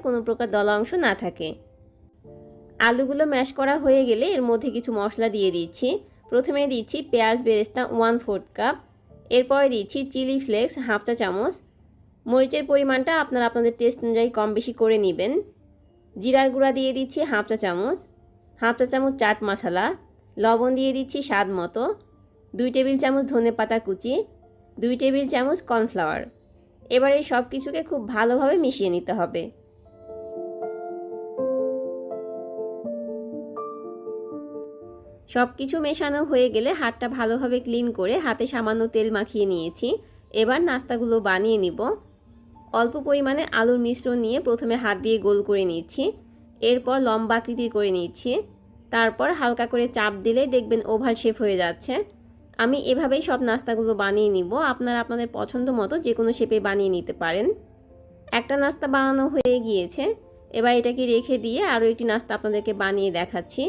কোনো প্রকার দলা অংশ না থাকে। আলুগুলো ম্যাশ করা হয়ে গেলে এর মধ্যে কিছু মশলা দিয়ে দিচ্ছি। প্রথমে দিচ্ছি পেঁয়াজ বেরেস্তা 1/4 কাপ, এরপরে দিচ্ছি চিলি ফ্লেক্স হাফ চা চামচ। মরিচের পরিমাণটা আপনারা আপনাদের টেস্ট অনুযায়ী কম বেশি করে নেবেন। জিরার গুঁড়া দিয়ে দিচ্ছি হাফ চা চামচ, হাফ চা চামচ চাট মশলা, লবণ দিয়ে দিচ্ছি স্বাদ মতো, 2 টেবিল চামচ ধনেপাতা কুচি, 2 টেবিল চামচ কর্নফ্লাওয়ার। এবার এই সব কিছুকে খুব ভালোভাবে মিশিয়ে নিতে হবে। সব কিছু মেশানো হয়ে গেলে হাতটা ভালোভাবে ক্লিন করে হাতে সামান্য তেল মাখিয়ে নিয়েছি। এবার নাস্তাগুলো বানিয়ে নিব। অল্প পরিমাণে আলুর মিশ্রণ নিয়ে প্রথমে হাত দিয়ে গোল করে নিচ্ছি, এরপর লম্বা আকৃতির করে নিচ্ছি, তারপর হালকা করে চাপ দিলেই দেখবেন ওভাল শেপ হয়ে যাচ্ছে। আমি এভাবেই সব নাস্তাগুলো বানিয়ে নিব। আপনারা আপনাদের পছন্দ মতো যে কোনো শেপে বানিয়ে নিতে পারেন। একটা নাস্তা বানানো হয়ে গিয়েছে, এবার এটাকে রেখে দিয়ে আরও একটি নাস্তা আপনাদেরকে বানিয়ে দেখাচ্ছি।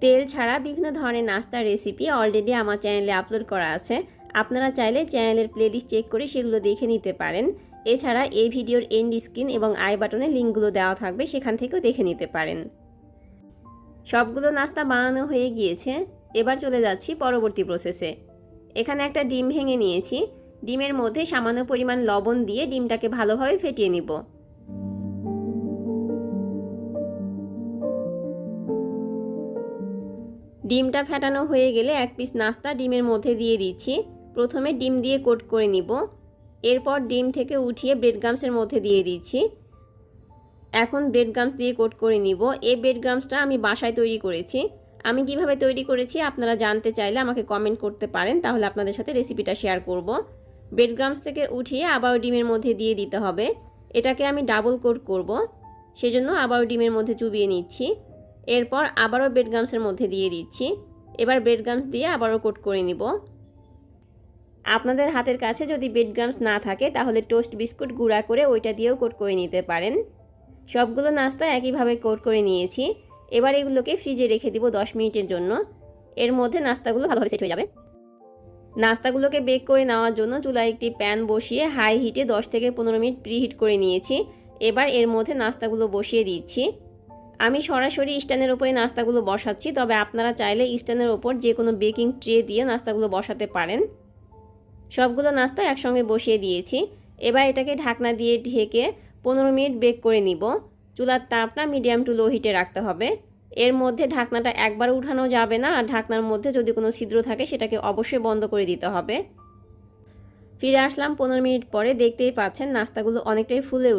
তেল ছাড়া বিভিন্ন ধরনের নাস্তার রেসিপি অলরেডি আমার চ্যানেলে আপলোড করা আছে। আপনারা চাইলে চ্যানেলের প্লেলিস্ট চেক করে সেগুলো দেখে নিতে পারেন। এছাড়া এই ভিডিওর এন্ড স্ক্রিন এবং আই বাটনে লিঙ্কগুলো দেওয়া থাকবে, সেখান থেকেও দেখে নিতে পারেন। সবগুলো নাস্তা বানানো হয়ে গিয়েছে, এবার চলে যাচ্ছি পরবর্তী প্রসেসে। এখানে একটা ডিম ভেঙে নিয়েছি, ডিমের মধ্যে সামান্য পরিমাণ লবণ দিয়ে ডিমটাকে ভালোভাবে ফেটিয়ে নিব। ডিমটা ফেটানো হয়ে গেলে এক পিস নাস্তা ডিমের মধ্যে দিয়ে দিচ্ছি। প্রথমে ডিম দিয়ে কোট করে নিব, এরপর ডিম থেকে উঠিয়ে ব্রেড ক্রাম্বসের মধ্যে দিয়ে দিচ্ছি। এখন ব্রেড ক্রাম্বস দিয়ে কোট করে নিব। এই ব্রেড ক্রাম্বসটা আমি বাসায় তৈরি করেছি। আমি কিভাবে তৈরি করেছি আপনারা জানতে চাইলে আমাকে কমেন্ট করতে পারেন, তাহলে আপনাদের সাথে রেসিপিটা শেয়ার করব। ব্রেড ক্রাম্বস থেকে উঠিয়ে আবার ডিমের মধ্যে দিয়ে দিতে হবে। এটাকে আমি ডাবল কোট করব, সেজন্য আবার ডিমের মধ্যে চুবিয়ে নিচ্ছি। এরপর আবারও ব্রেড ক্রাম্বসের মধ্যে দিয়ে দিচ্ছি। এবার ব্রেড ক্রাম্বস দিয়ে আবারও কোট করে নিব। আপনাদের হাতের কাছে যদি ব্রেড ক্রাম্বস না থাকে তাহলে টোস্ট বিস্কুট গুঁড়া করে ওইটা দিয়েও কোট করে নিতে পারেন। সবগুলো নাস্তা একইভাবে কোট করে নিয়েছি। এবার এগুলোকে ফ্রিজে রেখে দিব 10 মিনিটের জন্য। এর মধ্যে নাস্তাগুলো ভালোভাবে সেট হয়ে যাবে। নাস্তাগুলোকে বেক করে নেওয়ার জন্য চুলায় একটি প্যান বসিয়ে হাই হিটে 10 থেকে 15 মিনিট প্রিহিট করে নিয়েছি। এবার এর মধ্যে নাস্তাগুলো বসিয়ে দিচ্ছি। আমি সরাসরি স্ট্যান্ডের ওপরে নাস্তাগুলো বসাচ্ছি, তবে আপনারা চাইলে স্ট্যান্ডের ওপর যে কোনো বেকিং ট্রে দিয়ে নাস্তাগুলো বসাতে পারেন। সবগুলো নাস্তা একসঙ্গে বসিয়ে দিয়েছি। এবার এটাকে ঢাকনা দিয়ে ঢেকে 15 মিনিট বেক করে নিব। চুলার তাপটা মিডিয়াম টু লো হিটে রাখতে হবে। এর মধ্যে ঢাকনাটা একবার উঠানো যাবে না, আর ঢাকনার মধ্যে যদি কোনো ছিদ্র থাকে সেটাকে অবশ্যই বন্ধ করে দিতে হবে। ফিরে আসলাম 15 মিনিট পরে। দেখতেই পাচ্ছেন নাস্তাগুলো অনেকটাই ফুলে